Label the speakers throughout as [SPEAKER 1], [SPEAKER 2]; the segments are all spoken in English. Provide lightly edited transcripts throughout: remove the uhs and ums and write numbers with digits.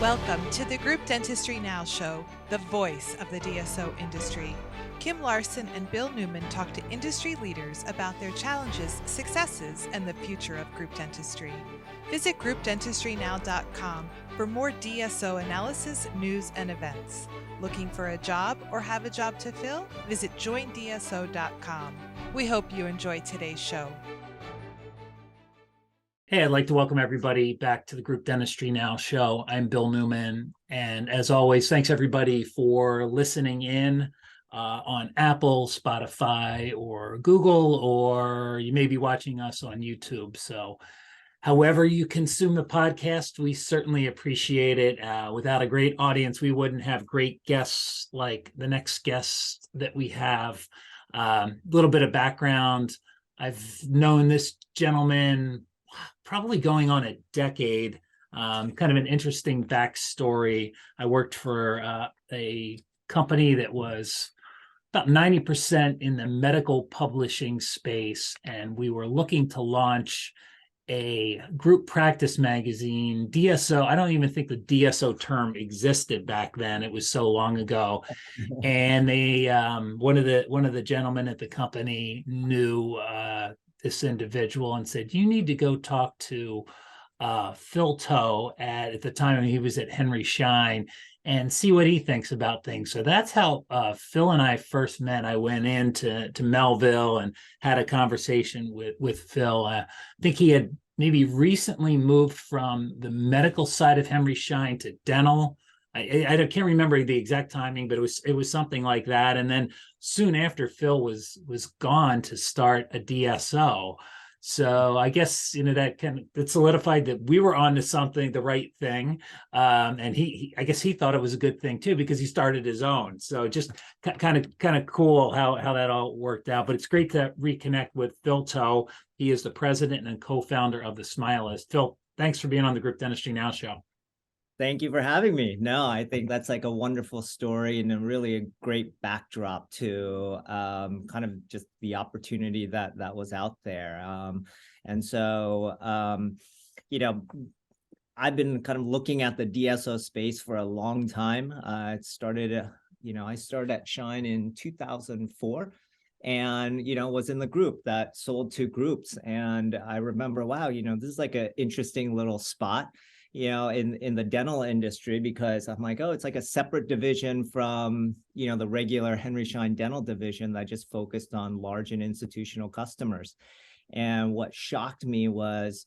[SPEAKER 1] Welcome to the Group Dentistry Now Show, the voice of the DSO industry. Kim Larson and Bill Newman talk to industry leaders about their challenges, successes, and the future of group dentistry. Visit groupdentistrynow.com for more DSO analysis, news, and events. Looking for a job or have a job to fill? Visit joindso.com. We hope you enjoy today's show.
[SPEAKER 2] Hey, I'd like to welcome everybody back to the Group Dentistry Now Show. I'm Bill Newman, and as always, thanks everybody for listening in on Apple, Spotify, or Google, or you may be watching us on YouTube. So however you consume the podcast, we certainly appreciate it. Without a great audience, we wouldn't have great guests like the next guest that we have. A little bit of background. I've known this gentleman probably going on a decade. Kind of an interesting backstory. I worked for a company that was about 90% in the medical publishing space, and we were looking to launch a group practice magazine. DSO, I don't even think the DSO term existed back then. It was so long ago. And they one of the gentlemen at the company knew this individual and said, you need to go talk to Phil Toe at the time he was at Henry Schein and see what he thinks about things. So that's how Phil and I first met. I went into Melville and had a conversation with Phil. I think he had maybe recently moved from the medical side of Henry Schein to dental. I can't remember the exact timing, but it was something like that. And then soon after, Phil was gone to start a DSO. So I guess that solidified that we were on to something, the right thing. And I guess he thought it was a good thing too, because he started his own. So just kind of cool how that all worked out. But it's great to reconnect with Phil Toe. He is the president and co-founder of The Smilist. Phil, thanks for being on the Group Dentistry Now Show.
[SPEAKER 3] Thank you for having me. No, I think that's like a wonderful story and a really a great backdrop to kind of just the opportunity that was out there. And so, I've been kind of looking at the DSO space for a long time. I started at Schein in 2004. And, was in the group that sold to groups. And I remember, wow, this is like an interesting little spot, in the dental industry, because I'm like, oh, it's like a separate division from, the regular Henry Schein dental division that just focused on large and institutional customers. And what shocked me was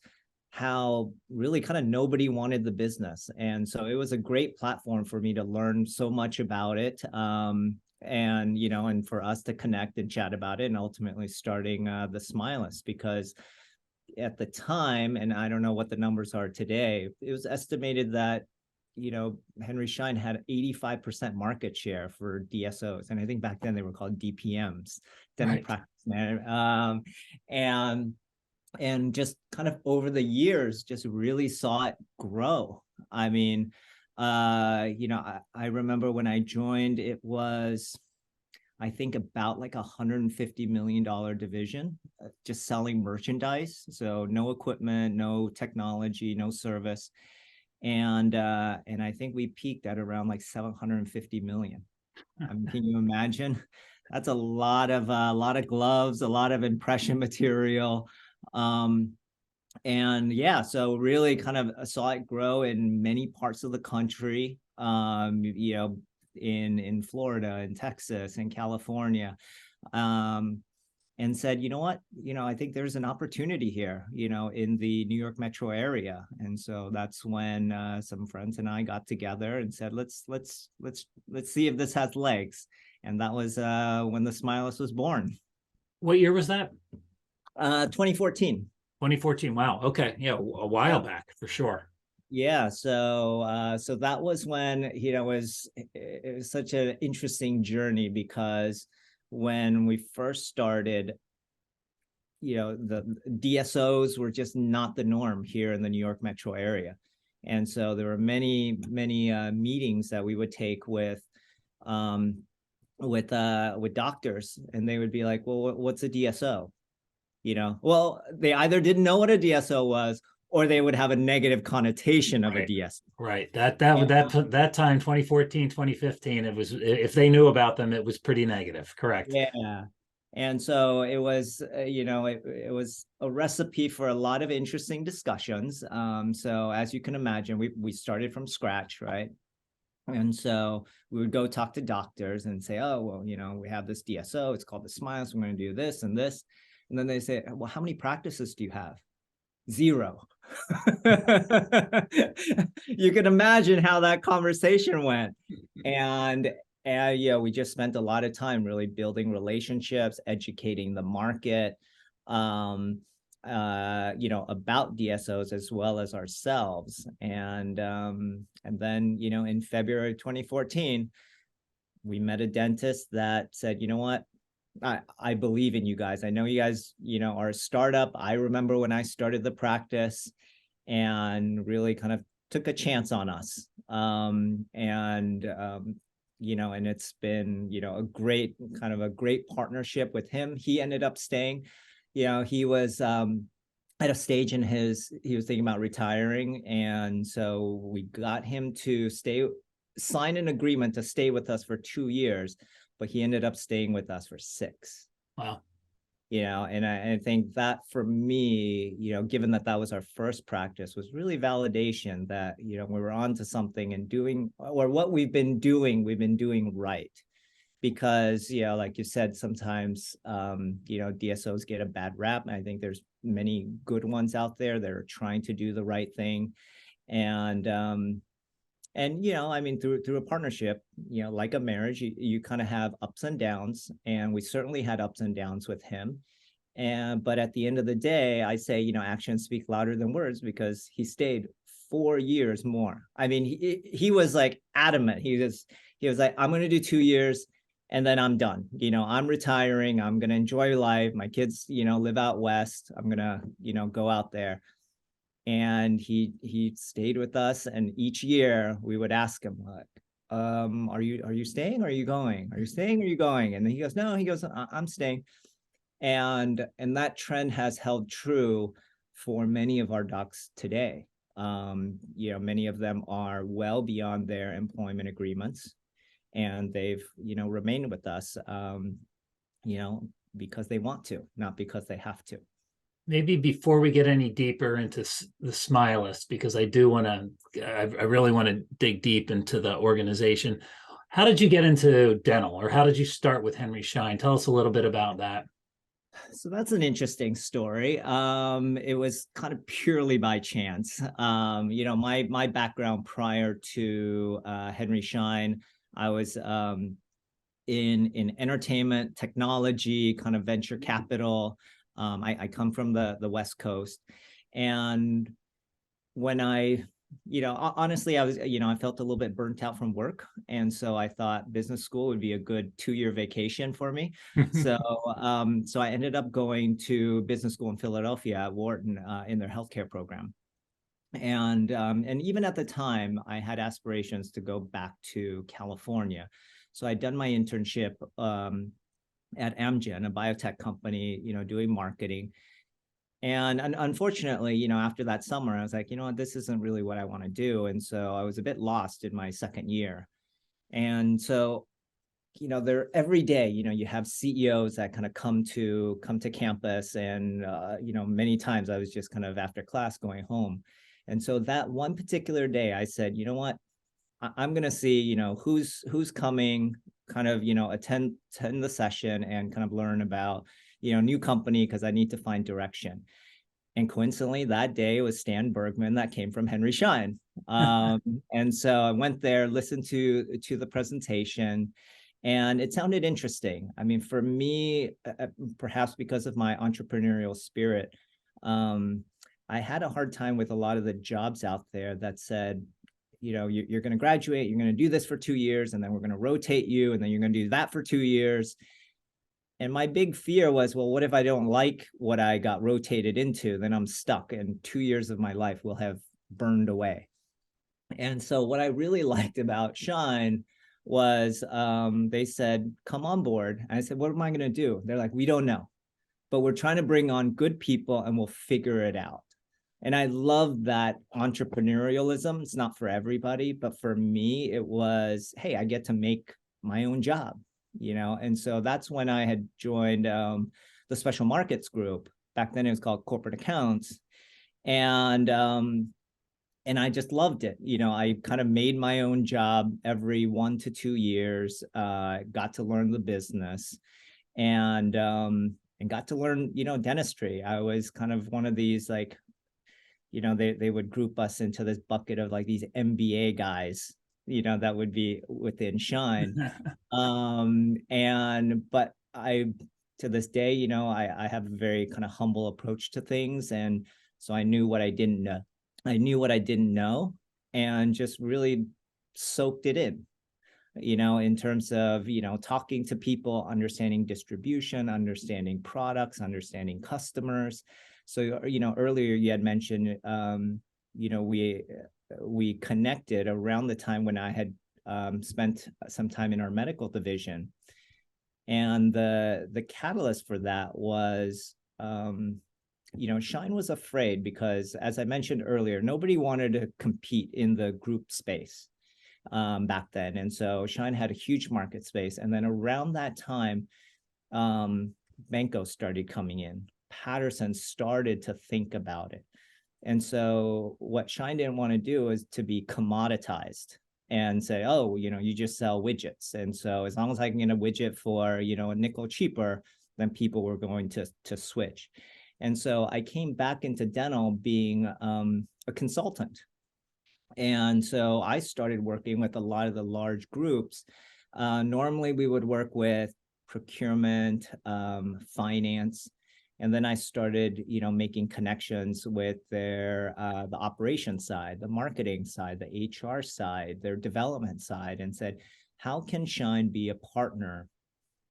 [SPEAKER 3] how really kind of nobody wanted the business. And so it was a great platform for me to learn so much about it. And for us to connect and chat about it, and ultimately starting The Smilist, because at the time, and I don't know what the numbers are today, it was estimated that, Henry Schein had 85% market share for DSOs. And I think back then they were called DPMs, dental practice manager. And just kind of over the years, just really saw it grow. I mean, I remember when I joined, it was, I think, about like $150 million division, just selling merchandise. So no equipment, no technology, no service. And I think we peaked at around like 750 million. I mean, can you imagine? That's a lot of gloves, a lot of impression material. And yeah, so really kind of saw it grow in many parts of the country, in Florida, in Texas, in California, and said, you know what, I think there's an opportunity here, in the New York metro area. And so that's when some friends and I got together and said, let's see if this has legs. And that was when The Smilist was born.
[SPEAKER 2] What year was that?
[SPEAKER 3] 2014.
[SPEAKER 2] 2014. Wow. Okay. Yeah, a while back for sure.
[SPEAKER 3] Yeah. So that was when, it was such an interesting journey, because when we first started, the DSOs were just not the norm here in the New York metro area. And so there were many meetings that we would take with doctors, and they would be like, well, what's a DSO? Well, they either didn't know what a DSO was, or they would have a negative connotation of a
[SPEAKER 2] Right.
[SPEAKER 3] DSO.
[SPEAKER 2] Right. That time, 2014, 2015, it was, if they knew about them, it was pretty negative. Correct.
[SPEAKER 3] Yeah. And so it was, it was a recipe for a lot of interesting discussions. So as you can imagine, we started from scratch, right? And so we would go talk to doctors and say, oh, well, we have this DSO, it's called the Smilist, we're going to do this and this. And then they say, well, how many practices do you have? 0. You can imagine how that conversation went. And we just spent a lot of time really building relationships, educating the market, about DSOs as well as ourselves. And then, in February 2014, we met a dentist that said, you know what? I believe in you guys. I know you guys, are a startup. I remember when I started the practice and really kind of took a chance on us. And it's been, a great partnership with him. He ended up staying. He was at a stage in he was thinking about retiring. And so we got him to sign an agreement to stay with us for 2 years, but he ended up staying with us for 6.
[SPEAKER 2] Wow.
[SPEAKER 3] And I think that for me, given that was our first practice, was really validation that, we were onto something and doing, or what we've been doing right. Because, like you said, sometimes, DSOs get a bad rap. And I think there's many good ones out there that are trying to do the right thing. And through a partnership, like a marriage, you kind of have ups and downs, and we certainly had ups and downs with him. But at the end of the day, I say, actions speak louder than words, because he stayed 4 years more. I mean, he was like adamant. He was like, I'm going to do 2 years and then I'm done. I'm retiring. I'm going to enjoy life. My kids, live out west. I'm going to, go out there. And he stayed with us. And each year we would ask him, like, are you staying? Or are you going? Are you staying? Or are you going? And then he goes, no, I'm staying. And that trend has held true for many of our docs today. Many of them are well beyond their employment agreements, and they've, remained with us, because they want to, not because they have to.
[SPEAKER 2] Maybe before we get any deeper into the Smilist, because I really want to dig deep into the organization. How did you get into dental, or how did you start with Henry Schein? Tell us a little bit about that.
[SPEAKER 3] So that's an interesting story. It was kind of purely by chance. My background prior to Henry Schein, I was in entertainment, technology, kind of venture capital. I come from the West Coast. And when honestly, I was, I felt a little bit burnt out from work. And so I thought business school would be a good 2-year vacation for me. So I ended up going to business school in Philadelphia at Wharton in their healthcare program. And even at the time, I had aspirations to go back to California. So I'd done my internship at Amgen, a biotech company, doing marketing. And unfortunately, after that summer, I was like, this isn't really what I want to do. And so I was a bit lost in my second year. And so, there every day, you have CEOs that kind of come to campus. And, many times I was just kind of after class going home. And so that one particular day, I said, you know what, I'm going to see, who's coming, kind of, attend the session and kind of learn about, new company, because I need to find direction. And coincidentally, that day was Stan Bergman that came from Henry Schein. And so I went there, listened to the presentation, and it sounded interesting. I mean, for me, perhaps because of my entrepreneurial spirit, I had a hard time with a lot of the jobs out there that said, you're going to graduate, you're going to do this for 2 years, and then we're going to rotate you, and then you're going to do that for 2 years. And my big fear was, well, what if I don't like what I got rotated into? Then I'm stuck, and 2 years of my life will have burned away. And so what I really liked about Schein was they said, come on board. And I said, what am I going to do? They're like, we don't know, but we're trying to bring on good people and we'll figure it out. And I love that entrepreneurialism. It's not for everybody, but for me, it was, hey, I get to make my own job, And so that's when I had joined the special markets group. Back then it was called corporate accounts. And I just loved it. I kind of made my own job every 1 to 2 years, got to learn the business and got to learn, dentistry. I was kind of one of these, like, they would group us into this bucket of like these MBA guys, that would be within Schein. But to this day, I have a very kind of humble approach to things. And so I knew what I didn't know. And just really soaked it in terms of, talking to people, understanding distribution, understanding products, understanding customers. So, earlier you had mentioned, we connected around the time when I had spent some time in our medical division. And the catalyst for that was, Schein was afraid because, as I mentioned earlier, nobody wanted to compete in the group space back then. And so Schein had a huge market space. And then around that time, Benko started coming in. Patterson started to think about it. And so what Schein didn't want to do is to be commoditized and say, oh, you just sell widgets. And so as long as I can get a widget for, a nickel cheaper, then people were going to switch. And so I came back into dental being a consultant. And so I started working with a lot of the large groups. Normally we would work with procurement, finance. And then I started, making connections with their the operations side, the marketing side, the HR side, their development side, and said, how can Schein be a partner,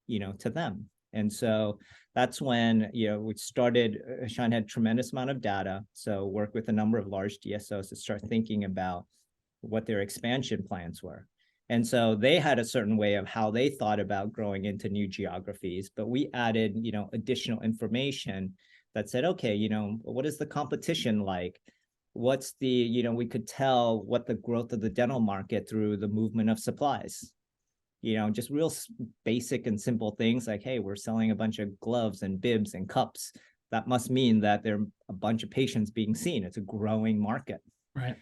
[SPEAKER 3] to them? And so that's when, we started, Schein had a tremendous amount of data. So worked with a number of large DSOs to start thinking about what their expansion plans were. And so they had a certain way of how they thought about growing into new geographies, but we added, additional information that said, okay, what is the competition like? What's the, we could tell what the growth of the dental market through the movement of supplies, just real basic and simple things like, hey, we're selling a bunch of gloves and bibs and cups. That must mean that there are a bunch of patients being seen. It's a growing market.
[SPEAKER 2] Right.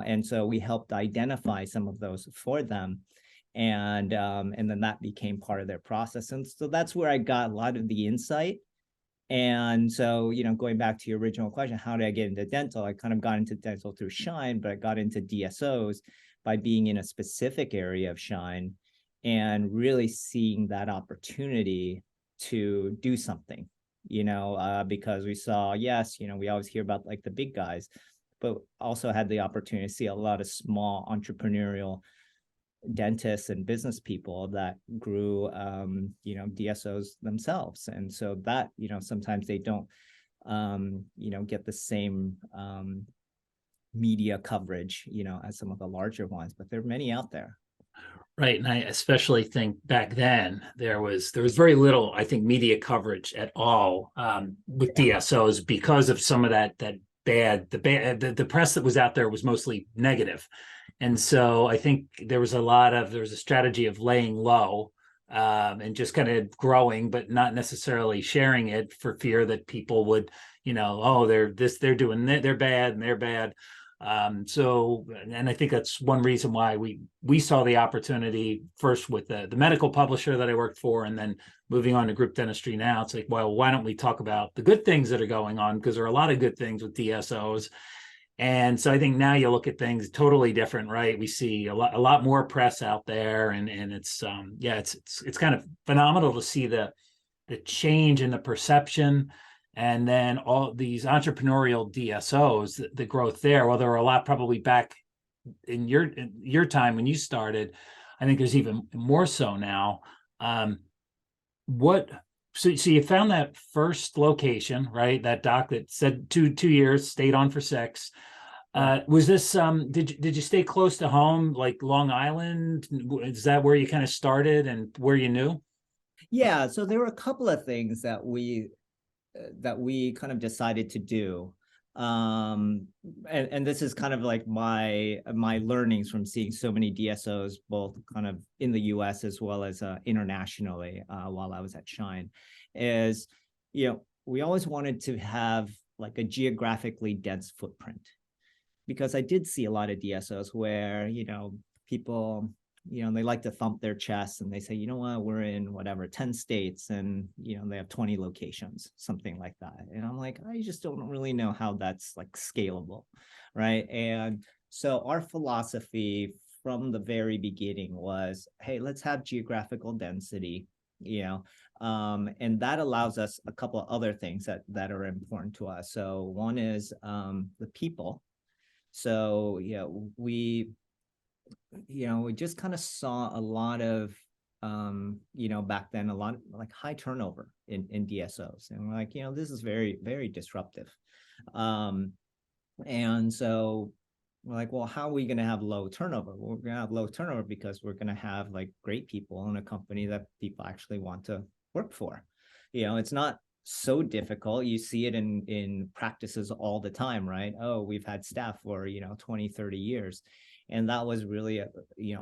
[SPEAKER 3] And so we helped identify some of those for them. And then that became part of their process. And so that's where I got a lot of the insight. And so, going back to your original question, how did I get into dental? I kind of got into dental through Schein, but I got into DSOs by being in a specific area of Schein and really seeing that opportunity to do something, because we saw, yes, we always hear about like the big guys, but also had the opportunity to see a lot of small entrepreneurial dentists and business people that grew, DSOs themselves. And so that, sometimes they don't, get the same media coverage, as some of the larger ones, but there are many out there.
[SPEAKER 2] Right. And I especially think back then there was very little, I think, media coverage at all with DSOs because of some of the press that was out there was mostly negative. And so I think there was a strategy of laying low and just kind of growing, but not necessarily sharing it for fear that people would, they're bad and they're bad. And I think that's one reason why we saw the opportunity first with the medical publisher that I worked for, and then moving on to Group Dentistry Now. It's like, well, why don't we talk about the good things that are going on? Because there are a lot of good things with DSOs. And so I think now you look at things totally different, right? We see a lot more press out there, and it's it's kind of phenomenal to see the change in the perception. And then all these entrepreneurial DSOs, the growth there, well, there were a lot probably back in your time when you started. I think there's even more so now. So you found that first location, right? That doc that said 2 years, stayed on for 6. Was this did you stay close to home, like Long Island? Is that where you kind of started and where you knew?
[SPEAKER 3] Yeah, so there were a couple of things that we kind of decided to do. And this is kind of like my learnings from seeing so many DSOs, both kind of in the US as well as internationally, while I was at Schein, is, we always wanted to have like a geographically dense footprint, because I did see a lot of DSOs where, people, they like to thump their chests and they say, you know what, we're in whatever, 10 states and, they have 20 locations, something like that. And I'm like, I just don't really know how that's like scalable, right? And so our philosophy from the very beginning was, hey, let's have geographical density, and that allows us a couple of other things that are important to us. So one is the people. So we just kind of saw a lot of back then, a lot of like high turnover in DSOs, and we're like, this is very, very disruptive. And so we're like, well, how are we going to have low turnover? Well, we're going to have low turnover because we're going to have like great people in a company that people actually want to work for. It's not so difficult. You see it in practices all the time, right? Oh, we've had staff for 20, 30 years. And that was really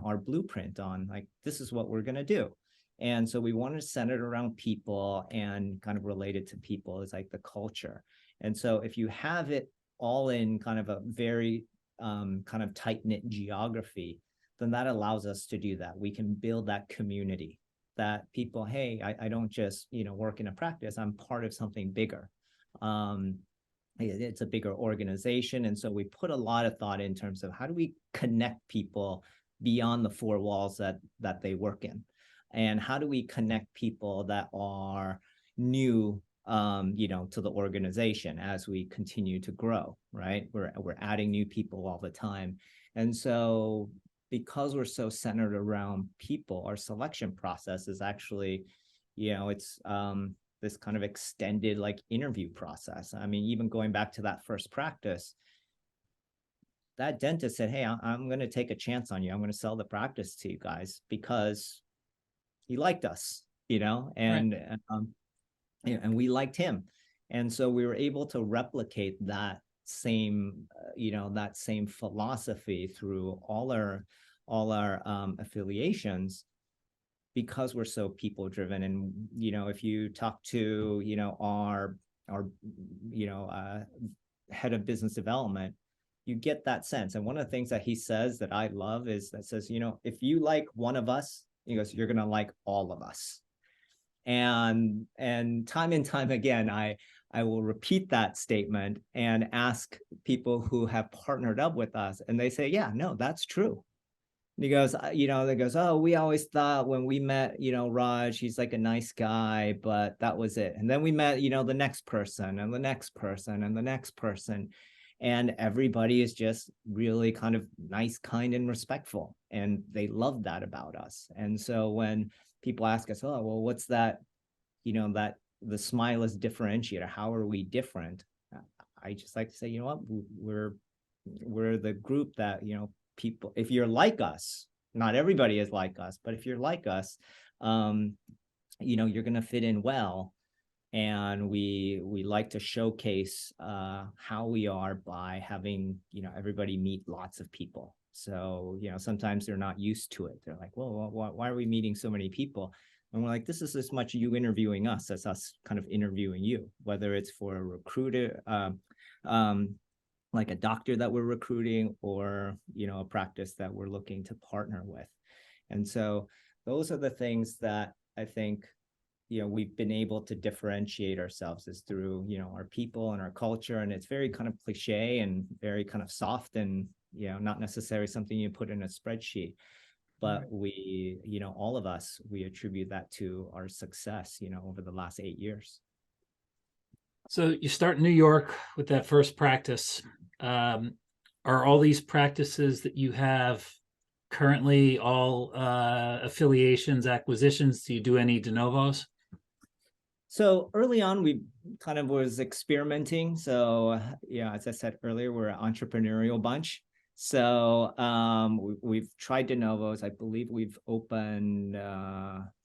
[SPEAKER 3] our blueprint on like, this is what we're going to do. And so we wanted to center it around people, and kind of related to people is like the culture. And so if you have it all in kind of a very kind of tight-knit geography, then that allows us to do that. We can build that community, that people, hey, I don't just work in a practice, I'm part of something bigger. It's a bigger organization. And so we put a lot of thought in terms of how do we connect people beyond the four walls that they work in, and how do we connect people that are new to the organization as we continue to grow, right? We're adding new people all the time. And so because we're so centered around people, our selection process is actually, it's this kind of extended like interview process. I mean, even going back to that first practice, that dentist said, hey, I'm going to take a chance on you. I'm going to sell the practice to you guys because he liked us, and right. And we liked him. And so we were able to replicate that same, that same philosophy through all our affiliations, because we're so people driven. And, if you talk to, our head of business development, you get that sense. And one of the things that he says that I love is that says, if you like one of us, he goes, you're going to like all of us. And time and time again, I will repeat that statement and ask people who have partnered up with us, and they say, yeah, no, that's true. And he goes, they goes, oh, we always thought when we met, Raj, he's like a nice guy, but that was it. And then we met, the next person and the next person and the next person. And everybody is just really kind of nice, kind, and respectful. And they love that about us. And so when people ask us, oh, well, what's that, that the Smilist differentiator, how are we different? I just like to say, what, we're the group that, people, if you're like us, not everybody is like us, but if you're like us, you're going to fit in well. And we like to showcase how we are by having, everybody meet lots of people. So, sometimes they're not used to it. They're like, well, why are we meeting so many people? And we're like, this is as much you interviewing us as us kind of interviewing you, whether it's for a recruiter, like a doctor that we're recruiting, or, a practice that we're looking to partner with. And so those are the things that I think, we've been able to differentiate ourselves is through, our people and our culture. And it's very kind of cliche and very kind of soft and, not necessarily something you put in a spreadsheet. But we, all of us, we attribute that to our success, over the last 8 years.
[SPEAKER 2] So you start in New York with that first practice. Are all these practices that you have currently all affiliations, acquisitions? Do you do any de novos?
[SPEAKER 3] So early on, we kind of was experimenting. So as I said earlier, we're an entrepreneurial bunch. So we've tried de novos. I believe we've opened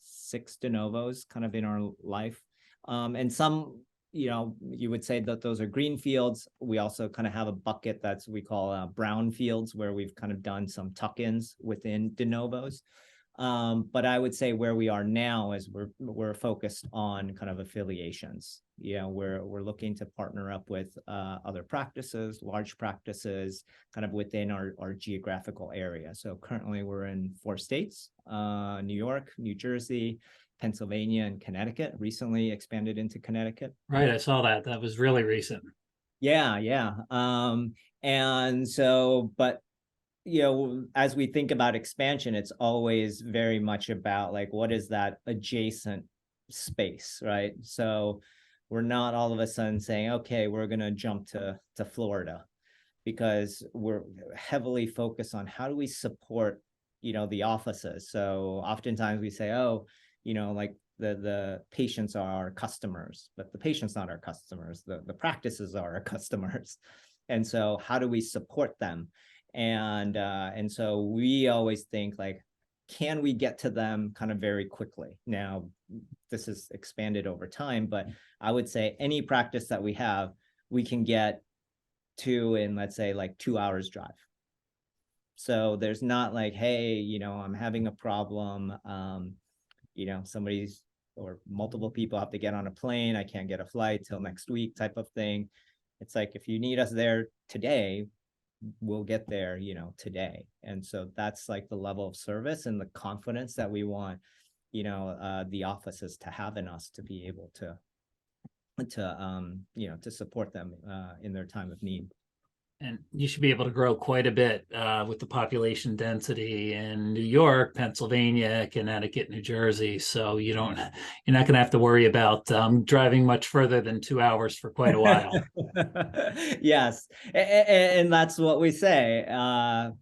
[SPEAKER 3] 6 de novos kind of in our life. And some, you would say that those are green fields. We also kind of have a bucket we call brown fields, where we've kind of done some tuck-ins within de novos. But I would say where we are now is we're focused on kind of affiliations. We're looking to partner up with other practices, large practices, kind of within our geographical area. So currently we're in 4 states: New York, New Jersey, Pennsylvania, and Connecticut. Recently expanded into Connecticut.
[SPEAKER 2] Right, I saw that. That was really recent.
[SPEAKER 3] Yeah. And so, but as we think about expansion, it's always very much about like, what is that adjacent space, right? So we're not all of a sudden saying, okay, we're going to jump to Florida, because we're heavily focused on how do we support, the offices. So oftentimes we say, oh, like the patients are our customers, but the patient's not our customers. The practices are our customers. And so how do we support them? And so we always think like, can we get to them kind of very quickly? Now, this is expanded over time, but I would say any practice that we have, we can get to in, let's say, like 2 hours drive. So there's not like, hey, I'm having a problem. Somebody's or multiple people have to get on a plane. I can't get a flight till next week type of thing. It's like, if you need us there today, we'll get there, today. And so that's like the level of service and the confidence that we want, the offices to have in us to be able to support them in their time of need.
[SPEAKER 2] And you should be able to grow quite a bit with the population density in New York, Pennsylvania, Connecticut, New Jersey. So you're not going to have to worry about driving much further than 2 hours for quite a while.
[SPEAKER 3] Yes, and that's what we say.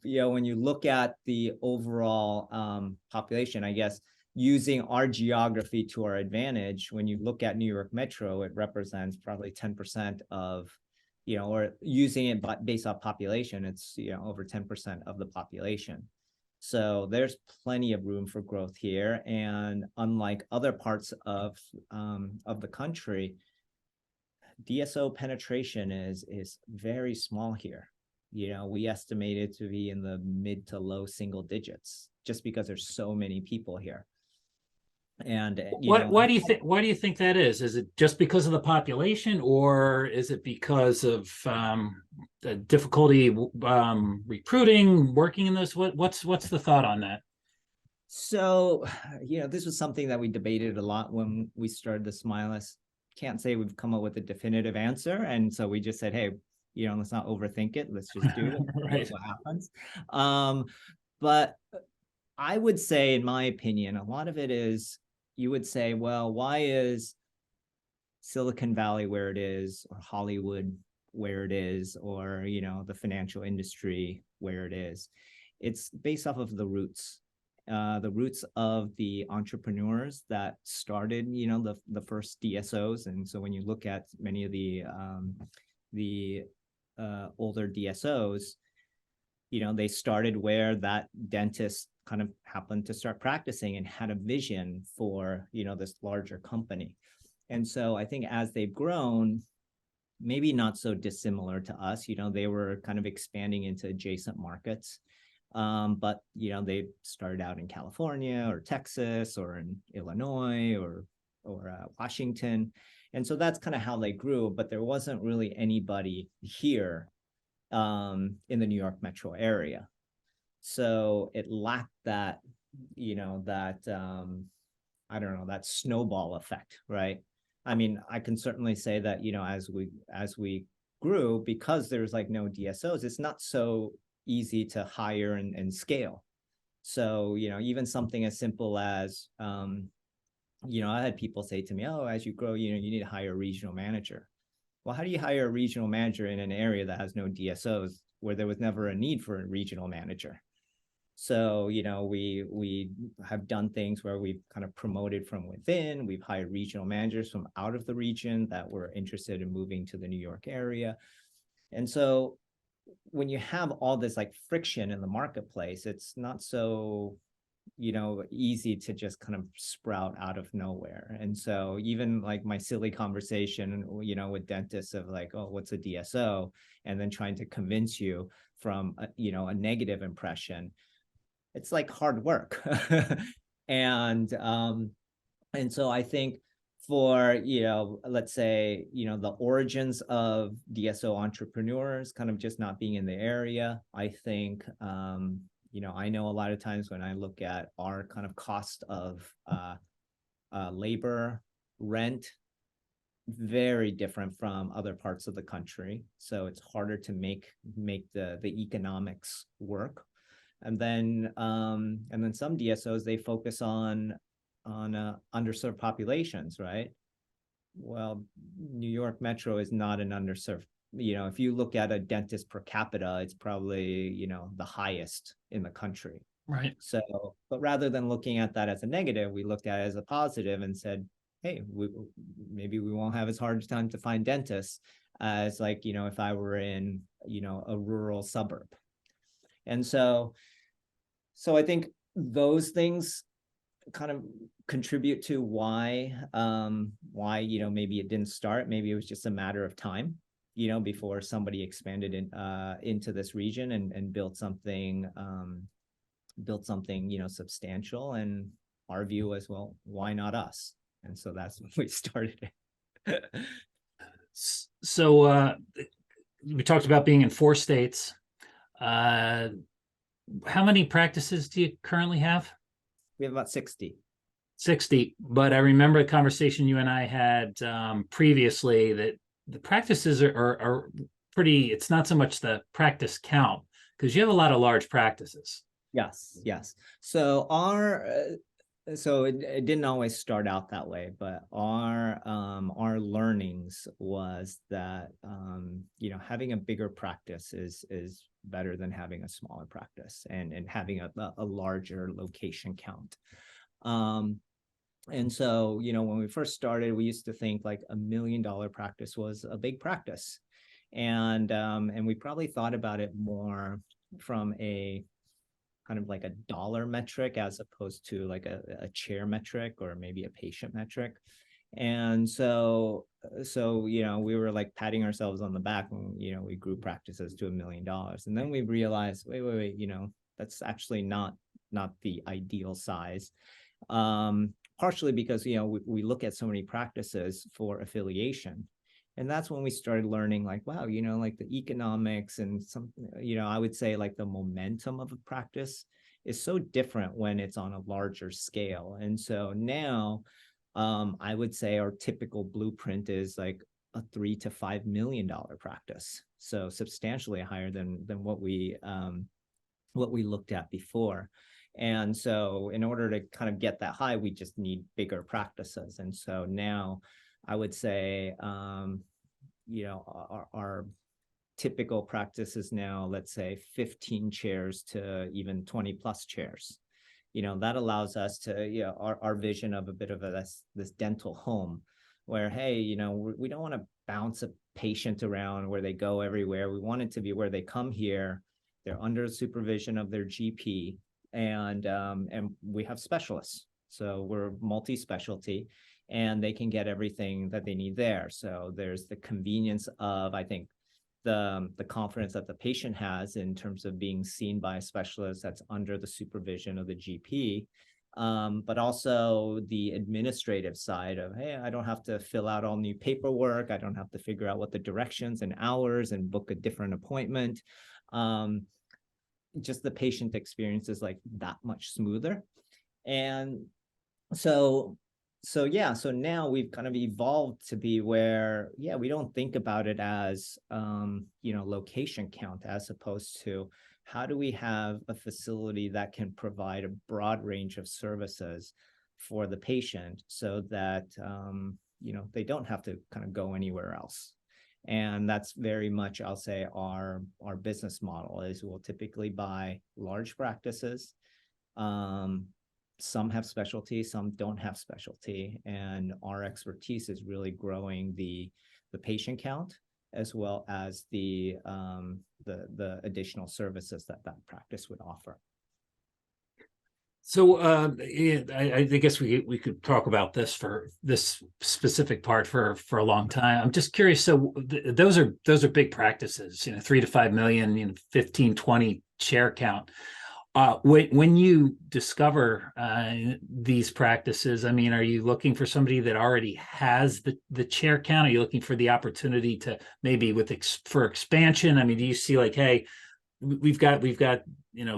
[SPEAKER 3] When you look at the overall population, I guess using our geography to our advantage, when you look at New York Metro, it represents probably 10% of or using it based off population, it's, over 10% of the population. So there's plenty of room for growth here. And unlike other parts of the country, DSO penetration is very small here. We estimate it to be in the mid to low single digits, just because there's so many people here. And
[SPEAKER 2] why do you think that is? Is it just because of the population, or is it because of the difficulty recruiting, working in this? What's the thought on that?
[SPEAKER 3] So, this was something that we debated a lot when we started the Smilist. Can't say we've come up with a definitive answer, and so we just said, hey, let's not overthink it. Let's just do it.
[SPEAKER 2] Right.
[SPEAKER 3] What happens? But I would say, in my opinion, a lot of it is, you would say, well, why is Silicon Valley where it is, or Hollywood where it is, or, the financial industry where it is? It's based off of the roots of the entrepreneurs that started, the first DSOs. And so when you look at many of the older DSOs, they started where that dentist kind of happened to start practicing and had a vision for, this larger company. And so I think as they've grown, maybe not so dissimilar to us, they were kind of expanding into adjacent markets. But, they started out in California or Texas or in Illinois or Washington. And so that's kind of how they grew, but there wasn't really anybody here in the New York metro area. So it lacked that, that snowball effect, right? I mean, I can certainly say that, as we grew, because there's like no DSOs, it's not so easy to hire and scale. So, even something as simple as, I had people say to me, oh, as you grow, you need to hire a regional manager. Well, how do you hire a regional manager in an area that has no DSOs, where there was never a need for a regional manager? So, we have done things where we've kind of promoted from within. We've hired regional managers from out of the region that were interested in moving to the New York area. And so when you have all this like friction in the marketplace, it's not so easy to just kind of sprout out of nowhere. And so even like my silly conversation, with dentists of like, oh, what's a DSO? And then trying to convince you from, a negative impression, it's like hard work. And so I think for, let's say, the origins of DSO entrepreneurs kind of just not being in the area, I think, I know a lot of times when I look at our kind of cost of labor, rent, very different from other parts of the country. So it's harder to make the economics work. And then some DSOs, they focus on underserved populations, right? Well, New York Metro is not an underserved. If you look at a dentist per capita, it's probably, the highest in the country.
[SPEAKER 2] Right.
[SPEAKER 3] So, but rather than looking at that as a negative, we looked at it as a positive and said, hey, maybe we won't have as hard a time to find dentists as like, if I were in, a rural suburb. And so I think those things kind of contribute to why maybe it didn't start. Maybe it was just a matter of time, before somebody expanded into this region and built something substantial. And our view was, well, why not us? And so that's when we started it.
[SPEAKER 2] So we talked about being in 4 states. How many practices do you currently have?
[SPEAKER 3] We have about 60.
[SPEAKER 2] 60, but I remember a conversation you and I had previously that the practices are pretty, it's not so much the practice count, because you have a lot of large practices.
[SPEAKER 3] Yes. So it didn't always start out that way, but our learnings was that having a bigger practice is better than having a smaller practice and having a larger location count. And so, when we first started, we used to think like $1 million practice was a big practice. And we probably thought about it more from a kind of like a dollar metric as opposed to like a chair metric or maybe a patient metric. And so we were like patting ourselves on the back when, we grew practices to $1 million. And then we realized, wait, that's actually not the ideal size. Partially because, we look at so many practices for affiliation. And that's when we started learning like, wow, like the economics and some, I would say like the momentum of a practice is so different when it's on a larger scale. And so now I would say our typical blueprint is like a $3 to $5 million practice. So substantially higher than what we looked at before. And so in order to kind of get that high, we just need bigger practices. And so now I would say, our typical practice is now, let's say 15 chairs to even 20 plus chairs. That allows us to, our vision of a bit of this dental home where, hey, we don't want to bounce a patient around where they go everywhere. We want it to be where they come here, they're under supervision of their GP, and we have specialists. So we're multi-specialty and they can get everything that they need there. So there's the convenience of, I think, the confidence that the patient has in terms of being seen by a specialist that's under the supervision of the GP, but also the administrative side of, hey, I don't have to fill out all new paperwork. I don't have to figure out what the directions and hours and book a different appointment. Just the patient experience is like that much smoother. And so now we've kind of evolved to be where, we don't think about it as, location count, as opposed to how do we have a facility that can provide a broad range of services for the patient so that, they don't have to kind of go anywhere else. And that's very much, I'll say, our business model is we'll typically buy large practices. Some have specialty, some don't have specialty. And our expertise is really growing the patient count as well as the additional services that practice would offer.
[SPEAKER 2] So I guess we could talk about this for this specific part for a long time. I'm just curious. So those are big practices, 3 to 5 million, 15, 20 chair count. When you discover these practices, I mean, are you looking for somebody that already has the chair count? Are you looking for the opportunity to maybe for expansion? I mean, do you see like, hey, we've got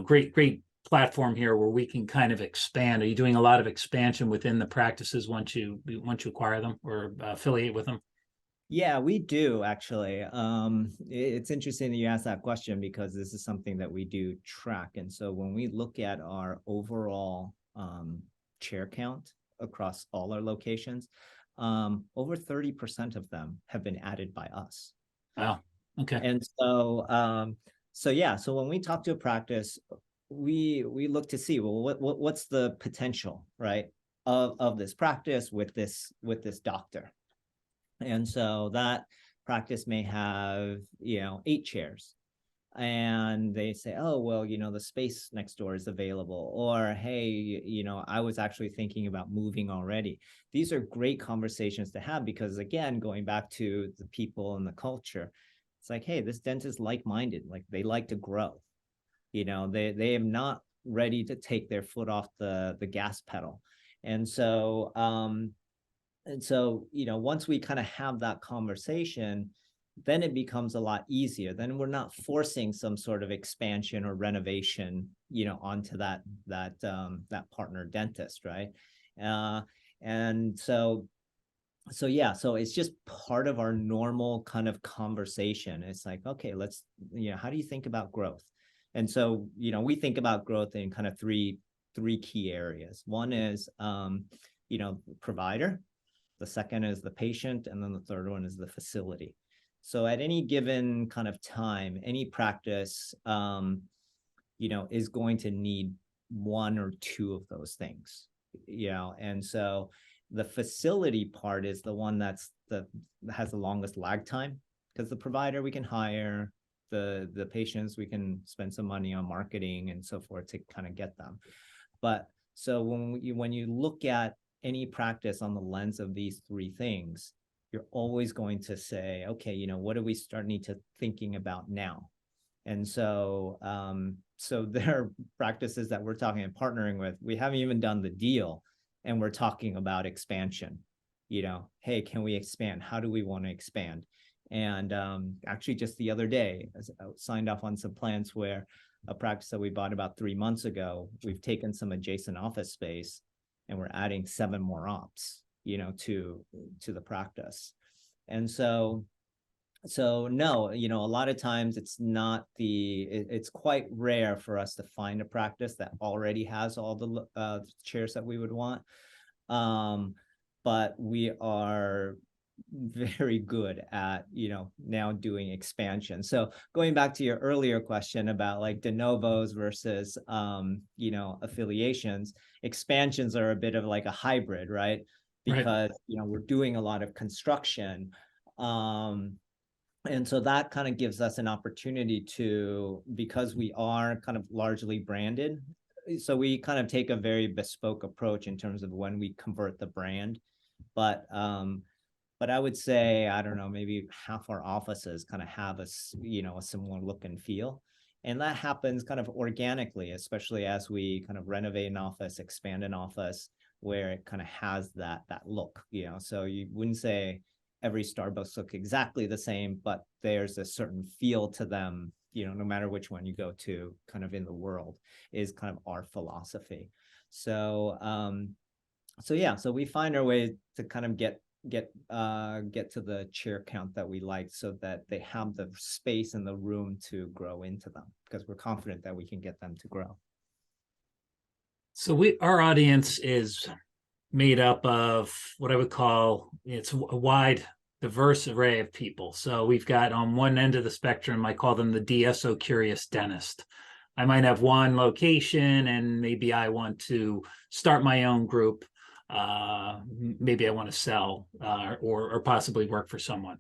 [SPEAKER 2] great platform here where we can kind of expand? Are you doing a lot of expansion within the practices once you acquire them or affiliate with them?
[SPEAKER 3] Yeah, we do actually. It's interesting that you asked that question because this is something that we do track. And so when we look at our overall chair count across all our locations, over 30% of them have been added by us.
[SPEAKER 2] Wow. Okay.
[SPEAKER 3] And so when we talk to a practice, we look to see, well, what's the potential, right, of this practice with this doctor. And so that practice may have, 8 chairs. And they say, oh, well, the space next door is available. Or, hey, I was actually thinking about moving already. These are great conversations to have because, again, going back to the people and the culture, it's like, hey, this dentist is like-minded. Like they like to grow. They am not ready to take their foot off the gas pedal. And so, once we kind of have that conversation, then it becomes a lot easier. Then we're not forcing some sort of expansion or renovation, onto that partner dentist, right? And so it's just part of our normal kind of conversation. It's like, okay, let's, how do you think about growth? And so, we think about growth in kind of three key areas. One is, provider. The second is the patient, and then the third one is the facility. So at any given kind of time, any practice, is going to need one or two of those things, and so the facility part is the one that has the longest lag time, because the provider we can hire, the patients we can spend some money on marketing and so forth to kind of get them. But so when you look at any practice on the lens of these three things, you're always going to say, okay, what do we start need to thinking about now? And so, so there are practices that we're talking and partnering with. We haven't even done the deal, and we're talking about expansion. Hey, can we expand? How do we want to expand? And actually, just the other day, I signed off on some plans where a practice that we bought about 3 months ago, we've taken some adjacent office space, and we're adding 7 more ops, to the practice. And so no, a lot of times it's quite rare for us to find a practice that already has all the chairs that we would want. But we are very good at, now doing expansion. So going back to your earlier question about like de novos versus, affiliations, expansions are a bit of like a hybrid, right? Because, we're doing a lot of construction. And so that kind of gives us an opportunity to, because we are kind of largely branded, so we kind of take a very bespoke approach in terms of when we convert the brand. But I would say, I don't know, maybe half our offices kind of have a similar look and feel. And that happens kind of organically, especially as we kind of renovate an office, expand an office where it kind of has that look, So you wouldn't say every Starbucks look exactly the same, but there's a certain feel to them, no matter which one you go to kind of in the world, is kind of our philosophy. So, so we find our way to kind of get to the chair count that we like, so that they have the space and the room to grow into them, because we're confident that we can get them to grow.
[SPEAKER 2] So our audience is made up of what I would call, it's a wide, diverse array of people. So we've got on one end of the spectrum, I call them the DSO curious dentist. I might have one location and maybe I want to start my own group. Maybe I want to sell or possibly work for someone.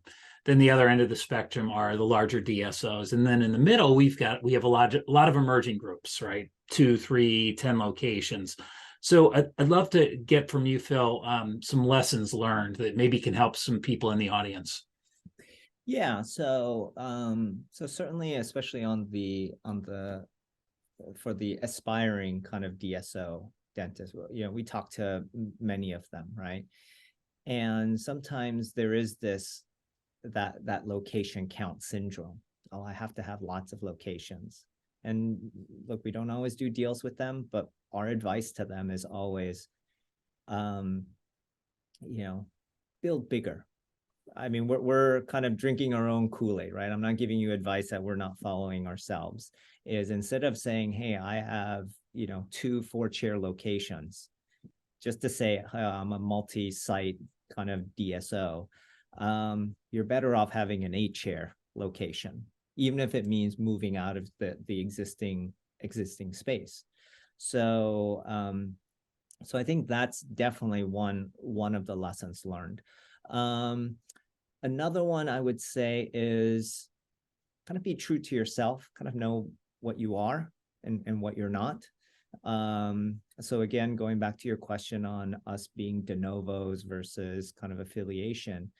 [SPEAKER 2] Then the other end of the spectrum are the larger DSOs. And then in the middle, we have a lot of emerging groups, right? 2, 3, 10 locations. So I'd love to get from you, Phil, some lessons learned that maybe can help some people in the audience.
[SPEAKER 3] Yeah, so certainly, especially for the aspiring kind of DSO dentist, we talk to many of them, right? And sometimes there is that location count syndrome. Oh, I have to have lots of locations. And look, we don't always do deals with them, but our advice to them is always, build bigger. I mean, we're kind of drinking our own Kool-Aid, right? I'm not giving you advice that we're not following ourselves. Is instead of saying, hey, I have, 2 4-chair locations, just to say I'm a multi-site kind of DSO, you're better off having an 8-chair location, even if it means moving out of the existing space. So I think that's definitely one of the lessons learned. Another one I would say is kind of be true to yourself, kind of know what you are and what you're not. So again, going back to your question on us being de novos versus kind of affiliation.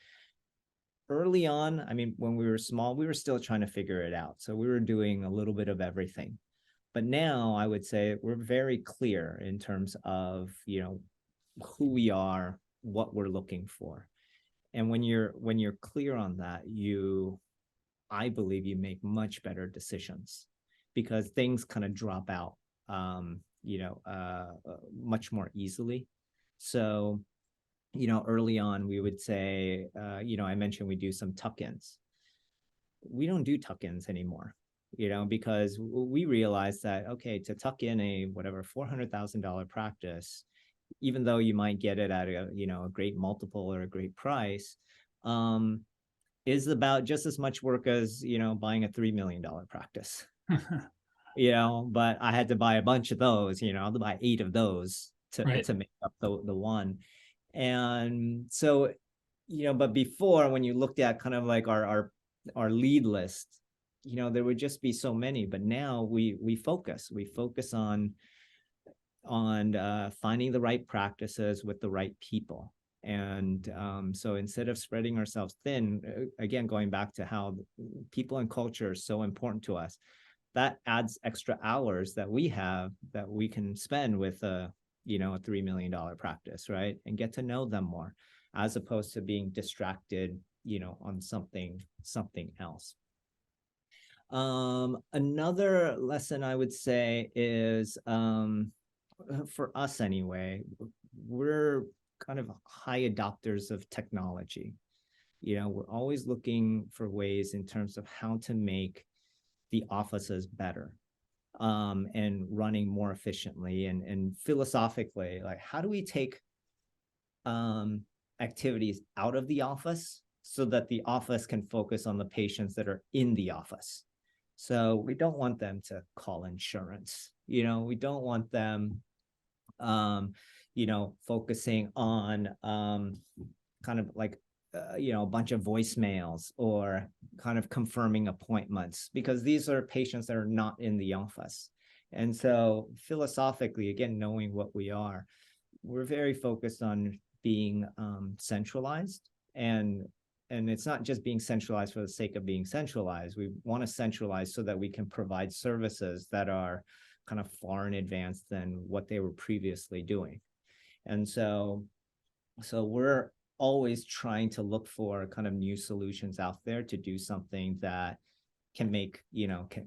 [SPEAKER 3] Early on, I mean, when we were small, we were still trying to figure it out. So we were doing a little bit of everything. But now I would say we're very clear in terms of, who we are, what we're looking for. And when you're clear on that, I believe you make much better decisions because things kind of drop out, much more easily. So, early on, we would say, I mentioned we do some tuck-ins. We don't do tuck-ins anymore, because we realized that, okay, to tuck in a whatever $400,000 practice, even though you might get it at a great multiple or a great price, is about just as much work as, buying a $3 million practice. But I had to buy a bunch of those, I had to buy 8 of those to make up the one. And so, but before, when you looked at kind of like our lead list, there would just be so many. But now we focus on finding the right practices with the right people. And so instead of spreading ourselves thin, again, going back to how people and culture is so important to us, that adds extra hours that we have that we can spend with a $3 million practice, right? And get to know them more, as opposed to being distracted, on something else. Another lesson I would say is, for us anyway, we're kind of high adopters of technology. We're always looking for ways in terms of how to make the offices better, and running more efficiently and philosophically, like how do we take activities out of the office so that the office can focus on the patients that are in the office. So we don't want them to call insurance. We don't want them focusing on kind of like a bunch of voicemails or kind of confirming appointments, because these are patients that are not in the office. And so philosophically, again, knowing what we are, we're very focused on being centralized. And it's not just being centralized for the sake of being centralized. We want to centralize so that we can provide services that are kind of far in advance than what they were previously doing. And so we're always trying to look for kind of new solutions out there to do something that can make,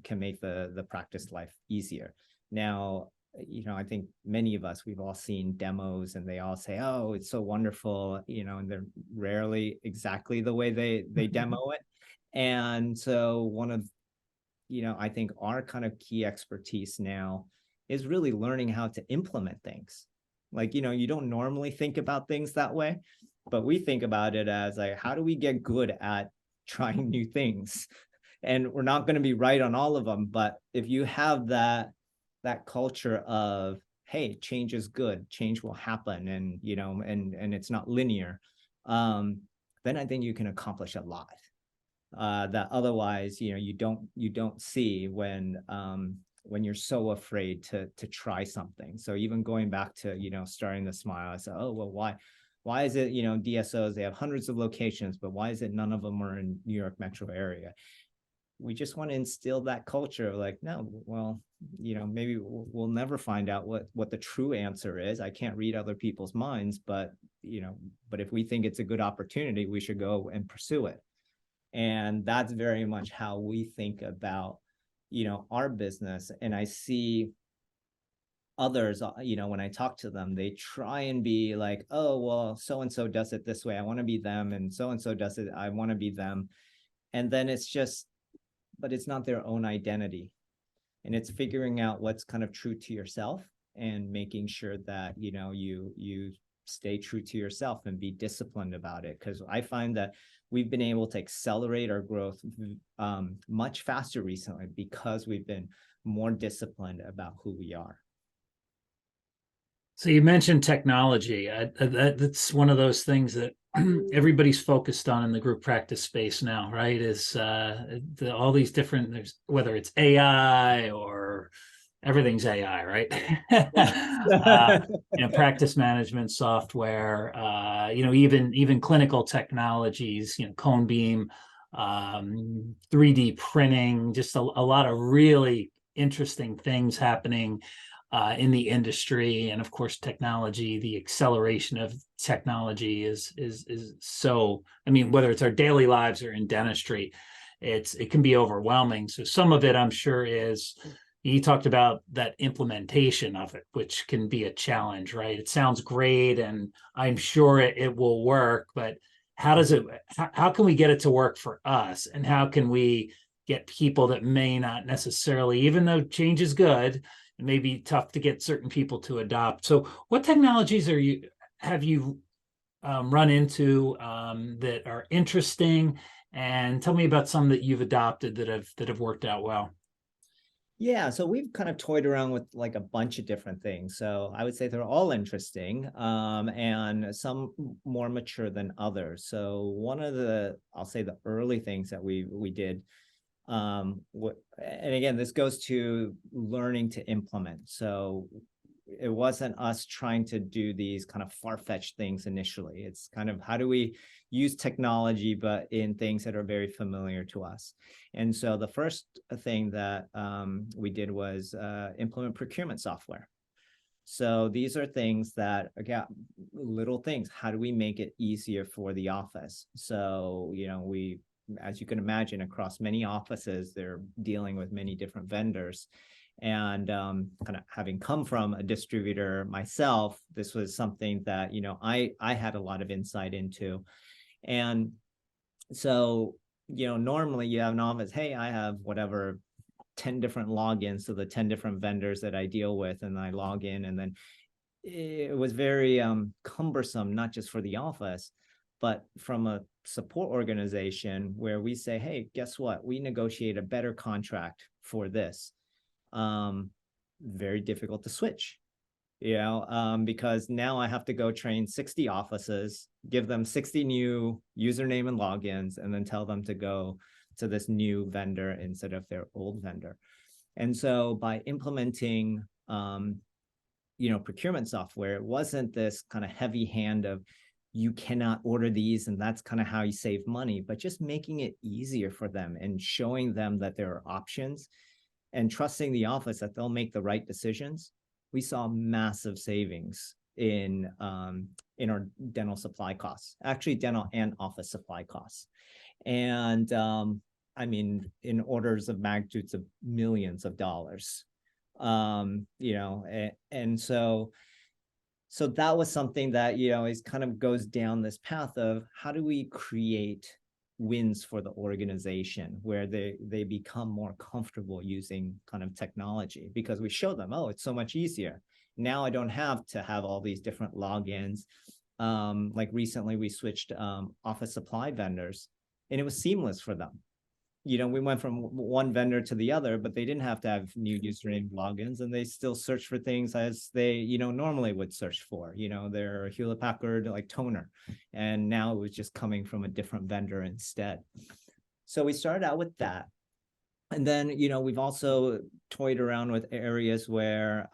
[SPEAKER 3] can make the practice life easier. Now, I think many of us, we've all seen demos and they all say, oh, it's so wonderful, and they're rarely exactly the way they demo it. And so one of, I think our kind of key expertise now is really learning how to implement things. Like, you don't normally think about things that way, but we think about it as like, how do we get good at trying new things? And we're not going to be right on all of them, but if you have that culture of, hey, change is good, change will happen, and and it's not linear, then I think you can accomplish a lot. that otherwise, you don't see when you're so afraid to try something. So even going back to, starting the Smile, I said, oh, well, why is it, DSOs, they have hundreds of locations, but why is it none of them are in New York metro area? We just want to instill that culture of like, no, well, maybe we'll never find out what the true answer is. I can't read other people's minds, but if we think it's a good opportunity, we should go and pursue it. And that's very much how we think about, our business. And I see others, when I talk to them, they try and be like, oh, well, so-and-so does it this way, I want to be them. And so-and-so does it, I want to be them. And then it's just, but it's not their own identity. And it's figuring out what's kind of true to yourself and making sure that, you stay true to yourself and be disciplined about it. Because I find that we've been able to accelerate our growth much faster recently because we've been more disciplined about who we are.
[SPEAKER 2] So you mentioned technology. That's one of those things that everybody's focused on in the group practice space now, right? Is all these different, whether it's AI or everything's AI, right? Practice management software, even clinical technologies, cone beam, 3D printing, just a lot of really interesting things happening in the industry. And of course, technology, the acceleration of technology is so, whether it's our daily lives or in dentistry, it can be overwhelming. So some of it, I'm sure, is, you talked about that implementation of it, which can be a challenge, right? It sounds great and I'm sure it will work, but how can we get it to work for us? And how can we get people that may not necessarily, even though change is good, it may be tough to get certain people to adopt. So what technologies have you run into that are interesting? And tell me about some that you've adopted that have worked out well.
[SPEAKER 3] Yeah, so we've kind of toyed around with like a bunch of different things. So I would say they're all interesting, and some more mature than others. So one of I'll say the early things that we did, and again, this goes to learning to implement. So it wasn't us trying to do these kind of far-fetched things initially. It's kind of, how do we use technology, but in things that are very familiar to us? And so the first thing that we did was implement procurement software. So these are things that, again, little things. How do we make it easier for the office? So, we, as you can imagine, across many offices, they're dealing with many different vendors. And kind of having come from a distributor myself, this was something that, I had a lot of insight into. And so, normally you have an office, hey, I have whatever, 10 different logins to the 10 different vendors that I deal with, and I log in, and then it was very cumbersome, not just for the office, but from a support organization where we say, hey, guess what? We negotiate a better contract for this. Very difficult to switch, because now I have to go train 60 offices, give them 60 new username and logins, and then tell them to go to this new vendor instead of their old vendor. And so by implementing, procurement software, it wasn't this kind of heavy hand of, you cannot order these and that's kind of how you save money, but just making it easier for them and showing them that there are options and trusting the office that they'll make the right decisions. We saw massive savings in our dental supply costs, actually dental and office supply costs. And in orders of magnitudes of millions of dollars, and so that was something that, is kind of goes down this path of, how do we create wins for the organization where they become more comfortable using kind of technology, because we show them, oh, it's so much easier. Now I don't have to have all these different logins. Like recently we switched office supply vendors, and it was seamless for them. We went from one vendor to the other, but they didn't have to have new username logins, and they still search for things as they, normally would search for, their Hewlett-Packard like toner. And now it was just coming from a different vendor instead. So we started out with that. And then, we've also toyed around with areas where,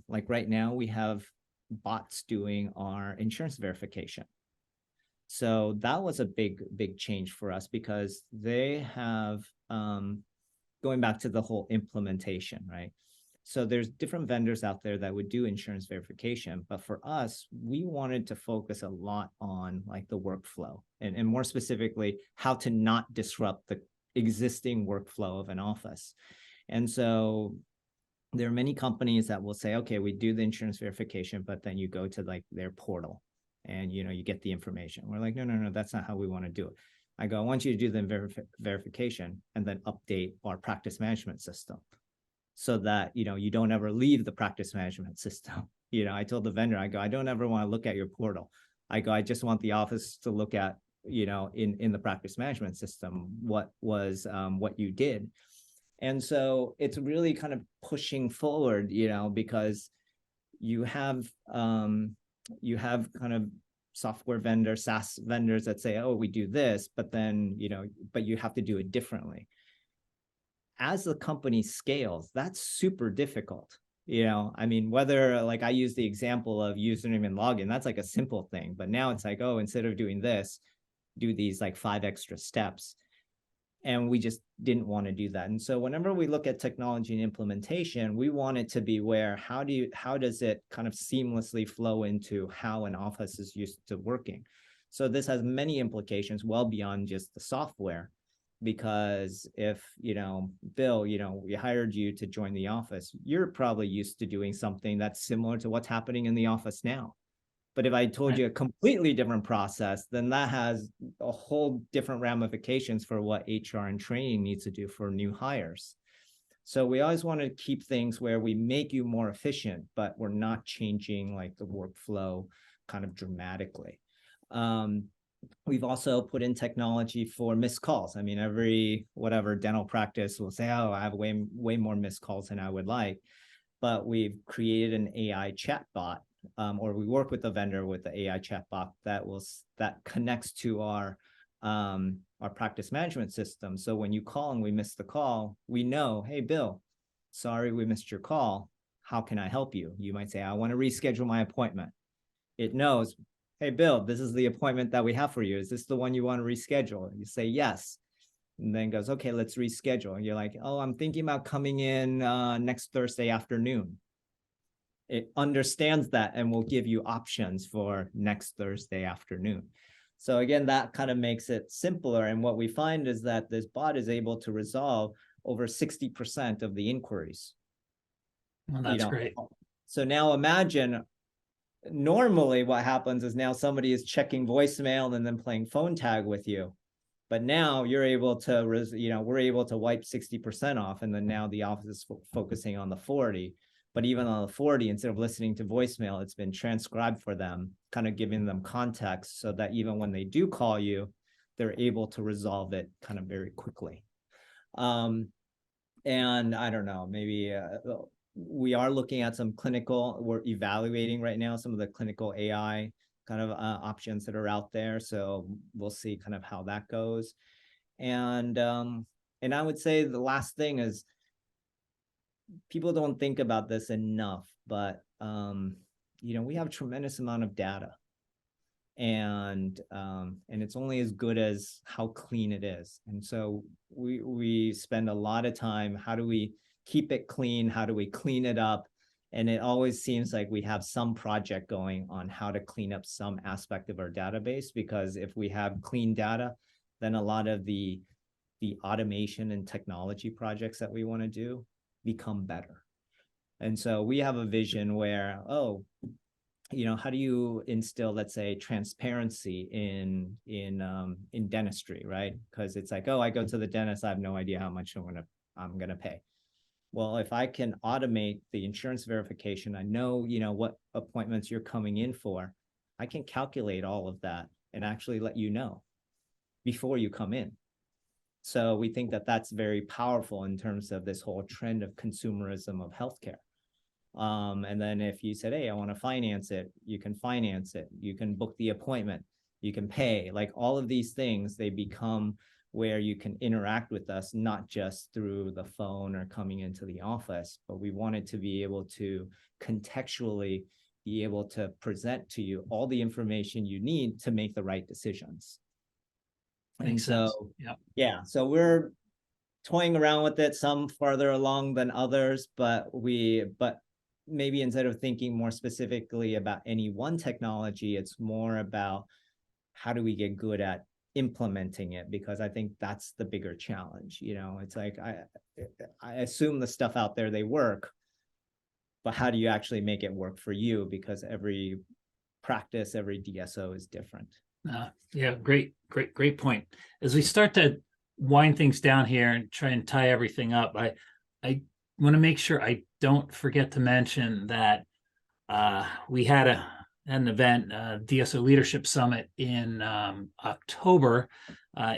[SPEAKER 3] like right now, we have bots doing our insurance verification. So that was a big change for us because they have, going back to the whole implementation, right? So there's different vendors out there that would do insurance verification, but for us, we wanted to focus a lot on like the workflow and more specifically, how to not disrupt the existing workflow of an office. And so there are many companies that will say, okay, we do the insurance verification, but then you go to like their portal and, you get the information. We're like, no, that's not how we want to do it. I go, I want you to do the verification and then update our practice management system so that, you don't ever leave the practice management system. I told the vendor, I go, I don't ever want to look at your portal. I go, I just want the office to look at, in the practice management system, what was what you did. And so it's really kind of pushing forward, because you have kind of software vendors, SaaS vendors that say, oh, we do this, but then, but you have to do it differently. As the company scales, that's super difficult. I mean, whether like I use the example of username and login, that's like a simple thing, but now it's like, oh, instead of doing this, do these like 5 extra steps. And we just didn't want to do that. And so whenever we look at technology and implementation, we want it to be where, how does it kind of seamlessly flow into how an office is used to working? So this has many implications well beyond just the software, because if, Bill, we hired you to join the office, you're probably used to doing something that's similar to what's happening in the office now. But if I told you a completely different process, then that has a whole different ramifications for what HR and training needs to do for new hires. So we always want to keep things where we make you more efficient, but we're not changing like the workflow kind of dramatically. We've also put in technology for missed calls. I mean, every dental practice will say, oh, I have way more missed calls than I would like. But we've created an AI chatbot, or we work with the vendor with the AI chatbot that connects to our practice management system. So when you call and we miss the call, we know, hey, Bill, sorry, we missed your call. How can I help you? You might say, I want to reschedule my appointment. It knows, hey, Bill, this is the appointment that we have for you. Is this the one you want to reschedule? You say, yes. And then goes, okay, let's reschedule. And you're like, oh, I'm thinking about coming in next Thursday afternoon. It understands that and will give you options for next Thursday afternoon. So again, that kind of makes it simpler. And what we find is that this bot is able to resolve over 60% of the inquiries.
[SPEAKER 2] Well, that's great.
[SPEAKER 3] So now imagine, normally what happens is now somebody is checking voicemail and then playing phone tag with you. But now you're able to, we're able to wipe 60% off. And then now the office is focusing on the 40. But even on the 40, instead of listening to voicemail, it's been transcribed for them, kind of giving them context so that even when they do call you, they're able to resolve it kind of very quickly. And I don't know, maybe we are looking at we're evaluating right now some of the clinical AI kind of options that are out there. So we'll see kind of how that goes. And I would say the last thing is, people don't think about this enough, but we have a tremendous amount of data, and it's only as good as how clean it is. And so we spend a lot of time, how do we keep it clean? How do we clean it up? And it always seems like we have some project going on how to clean up some aspect of our database, because if we have clean data, then a lot of the automation and technology projects that we want to do become better. And so we have a vision where, how do you instill, let's say, transparency in dentistry, right? Because it's like, I go to the dentist, I have no idea how much I'm gonna pay. Well, if I can automate the insurance verification, I know, what appointments you're coming in for, I can calculate all of that and actually let you know before you come in. So we think that that's very powerful in terms of this whole trend of consumerism of healthcare. And then if you said, hey, I want to finance it, you can finance it. You can book the appointment. You can pay. Like all of these things, they become where you can interact with us, not just through the phone or coming into the office, but we wanted to be able to contextually be able to present to you all the information you need to make the right decisions.
[SPEAKER 2] Makes sense. Yeah.
[SPEAKER 3] So we're toying around with it, some farther along than others, but maybe instead of thinking more specifically about any one technology, it's more about how do we get good at implementing it, because I think that's the bigger challenge. It's like I assume the stuff out there, they work, but how do you actually make it work for you? Because every practice, every DSO is different.
[SPEAKER 2] Yeah, great point. As we start to wind things down here and try and tie everything up, I want to make sure I don't forget to mention that we had an event, DSO Leadership Summit in October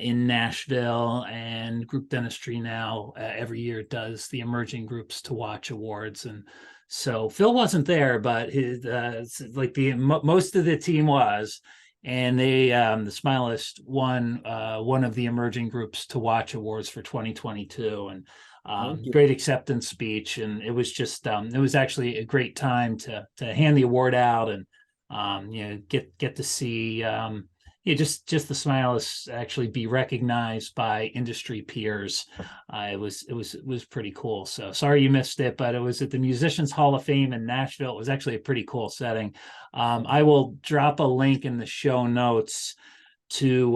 [SPEAKER 2] in Nashville, and Group Dentistry Now every year does the Emerging Groups to Watch Awards. And so Phil wasn't there, but his most of the team was, and they the Smilist won one of the Emerging Groups to Watch Awards for 2022, and great acceptance speech. And it was just it was actually a great time to hand the award out, and get to see just the Smilists actually be recognized by industry peers. It was pretty cool. So sorry you missed it, but it was at the Musicians Hall of Fame in Nashville. It was actually a pretty cool setting. I will drop a link in the show notes to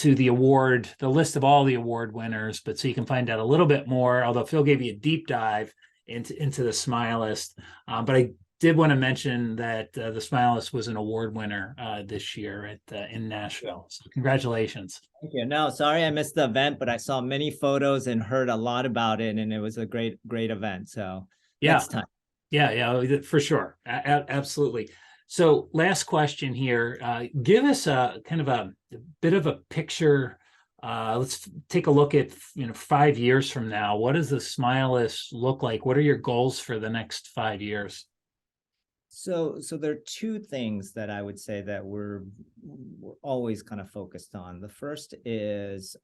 [SPEAKER 2] the award, the list of all the award winners, but so you can find out a little bit more, although Phil gave you a deep dive into the Smilist. But I did want to mention that the Smilist was an award winner this year in Nashville. So congratulations.
[SPEAKER 3] Thank you. No, sorry I missed the event, but I saw many photos and heard a lot about it, and it was a great event. So next time.
[SPEAKER 2] Yeah, for sure. Absolutely. So last question here. Give us a kind of a bit of a picture. Let's take a look at 5 years from now. What does the Smilist look like? What are your goals for the next 5 years?
[SPEAKER 3] So there are two things that I would say that we're always kind of focused on. The first is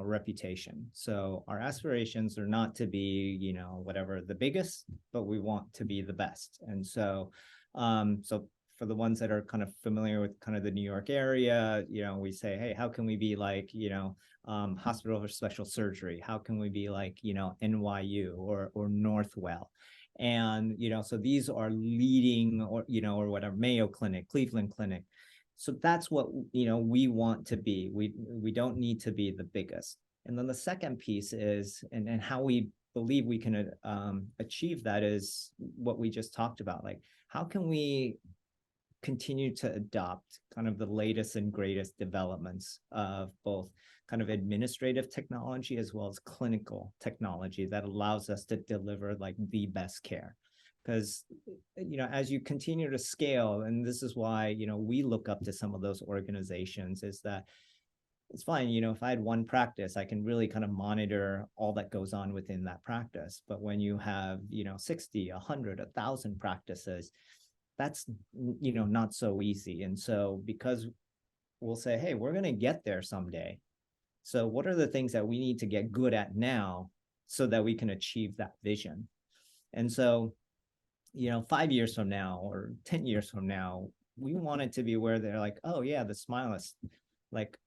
[SPEAKER 3] reputation. So our aspirations are not to be whatever the biggest, but we want to be the best. And so for the ones that are kind of familiar with kind of the New York area, we say, hey, how can we be like Hospital for Special Surgery? How can we be like NYU or Northwell? And so these are leading, or whatever, Mayo Clinic, Cleveland Clinic. So that's what we want to be. We don't need to be the biggest. And then the second piece is, and how we believe we can achieve that, is what we just talked about. Like, how can we continue to adopt kind of the latest and greatest developments of both kind of administrative technology as well as clinical technology that allows us to deliver like the best care? Because as you continue to scale, and this is why we look up to some of those organizations, is that it's fine, if I had one practice, I can really kind of monitor all that goes on within that practice. But when you have 60, 100, 1,000 practices, that's not so easy. And so because we'll say, hey, we're going to get there someday, so what are the things that we need to get good at now so that we can achieve that vision? And so 5 years from now or 10 years from now, we want it to be where they're like, oh yeah, the Smilist, like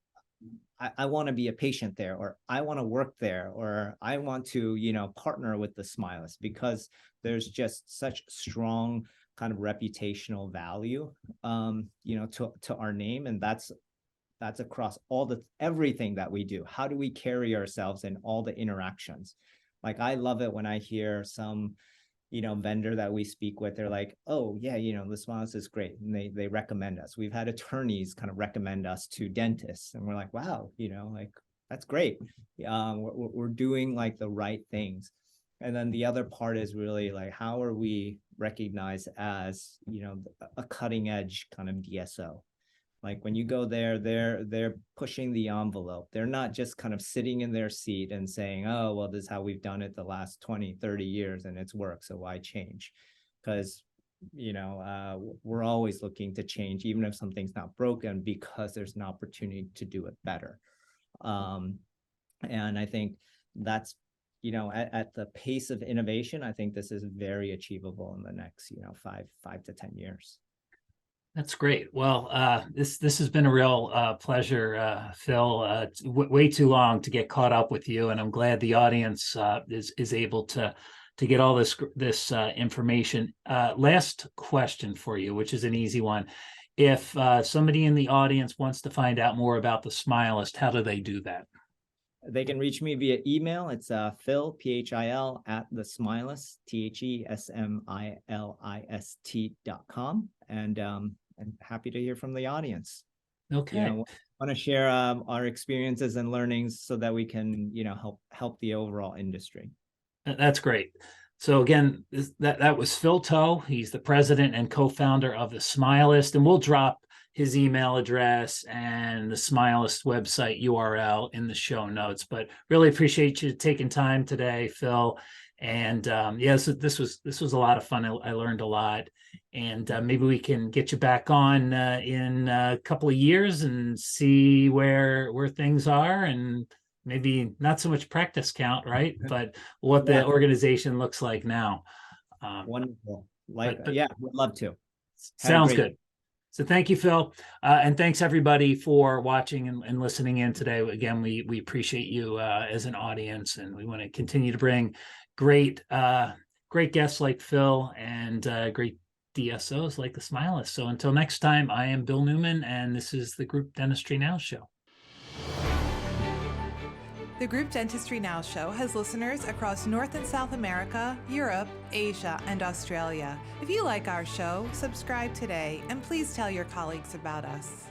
[SPEAKER 3] I want to be a patient there, or I want to work there, or I want to partner with the Smilist, because there's just such strong kind of reputational value to our name. And that's across everything that we do. How do we carry ourselves in all the interactions? Like, I love it when I hear some vendor that we speak with, they're like, oh yeah, the Smilist is great, and they recommend us. We've had attorneys kind of recommend us to dentists, and we're like, wow, like, that's great. We're doing like the right things. And then the other part is really like, how are we recognized as a cutting edge kind of DSO? Like, when you go there, they're pushing the envelope. They're not just kind of sitting in their seat and saying, oh, well, this is how we've done it the last 20, 30 years and it's worked, so why change? Because we're always looking to change, even if something's not broken, because there's an opportunity to do it better. And I think that's, at the pace of innovation, I think this is very achievable in the next, 5 to 10 years.
[SPEAKER 2] That's great. Well, this has been a real pleasure, Phil. It's way too long to get caught up with you, and I'm glad the audience is able to get all this information. Last question for you, which is an easy one. If somebody in the audience wants to find out more about the Smilist, how do they do that?
[SPEAKER 3] They can reach me via email. It's Phil, Phil, at the Smilist, TheSmilist.com. And happy to hear from the audience.
[SPEAKER 2] Okay.
[SPEAKER 3] Want to share our experiences and learnings so that we can, help the overall industry.
[SPEAKER 2] That's great. So again, that was Phil Toe. He's the president and co-founder of The Smilist, and we'll drop his email address and the Smilist website URL in the show notes. But really appreciate you taking time today, Phil. And so this was a lot of fun. I learned a lot, and maybe we can get you back on in a couple of years and see where things are, and maybe not so much practice count, right? But what the organization looks like now.
[SPEAKER 3] Wonderful. We'd love to.
[SPEAKER 2] Sounds good. So thank you, Phil. And thanks everybody for watching and listening in today. Again, we appreciate you as an audience, and we want to continue to bring great guests like Phil and great DSOs like the Smilist. So until next time, I am Bill Newman, and this is the Group Dentistry Now Show.
[SPEAKER 1] The Group Dentistry Now Show has listeners across North and South America, Europe, Asia, and Australia. If you like our show, subscribe today, and please tell your colleagues about us.